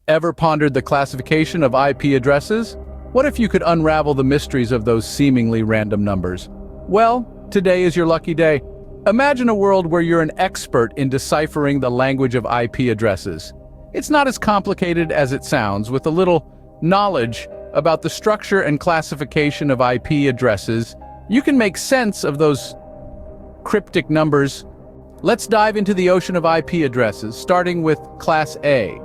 Ever pondered the classification of IP addresses? What if you could unravel the mysteries of those seemingly random numbers? Well, today is your lucky day. Imagine a world where you're an expert in deciphering the language of IP addresses. It's not as complicated as it sounds. With a little knowledge about the structure and classification of IP addresses, you can make sense of those cryptic numbers. Let's dive into the ocean of IP addresses, starting with Class A.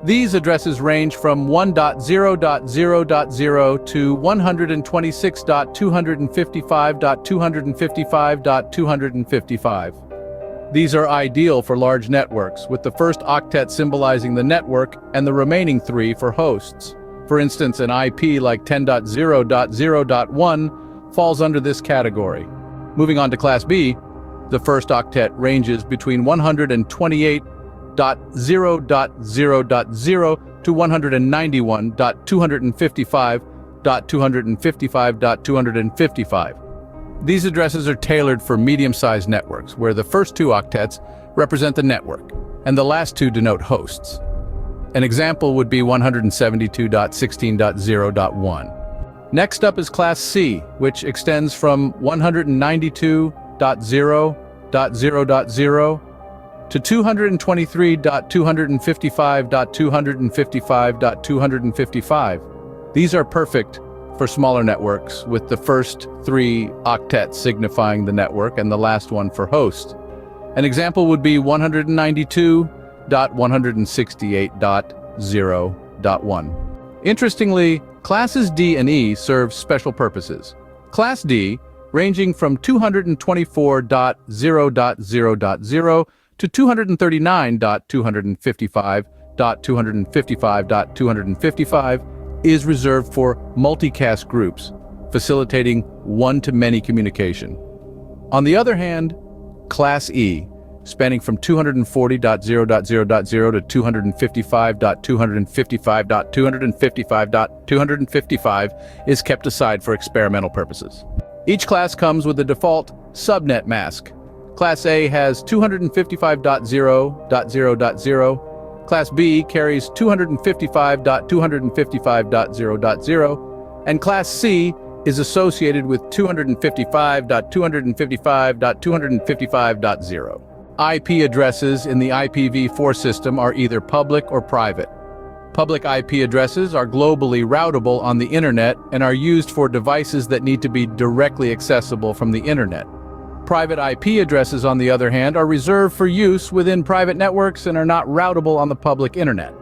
These addresses range from 1.0.0.0 to 126.255.255.255. These are ideal for large networks, with the first octet symbolizing the network and the remaining three for hosts. For instance, an IP like 10.0.0.1 falls under this category. Moving on to Class B, the first octet ranges between 128.0.0.0 to 191.255.255.255. These addresses are tailored for medium-sized networks, where the first two octets represent the network, and the last two denote hosts. An example would be 172.16.0.1. Next up is Class C, which extends from 192.0.0.0 to 223.255.255.255. These are perfect for smaller networks, with the first three octets signifying the network and the last one for host. An example would be 192.168.0.1. Interestingly, Classes D and E serve special purposes. Class D, ranging from 224.0.0.0 to 239.255.255.255, is reserved for multicast groups, facilitating one-to-many communication. On the other hand, Class E, spanning from 240.0.0.0 to 255.255.255.255, is kept aside for experimental purposes. Each class comes with a default subnet mask. Class A has 255.0.0.0. Class B carries 255.255.0.0, and Class C is associated with 255.255.255.0. IP addresses in the IPv4 system are either public or private. Public IP addresses are globally routable on the internet and are used for devices that need to be directly accessible from the internet. Private IP addresses, on the other hand, are reserved for use within private networks and are not routable on the public internet.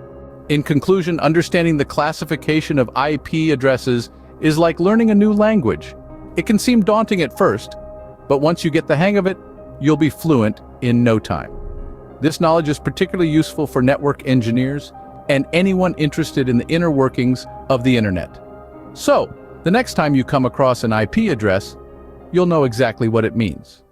In conclusion, understanding the classification of IP addresses is like learning a new language. It can seem daunting at first, but once you get the hang of it, you'll be fluent in no time. This knowledge is particularly useful for network engineers and anyone interested in the inner workings of the internet. So, the next time you come across an IP address, you'll know exactly what it means.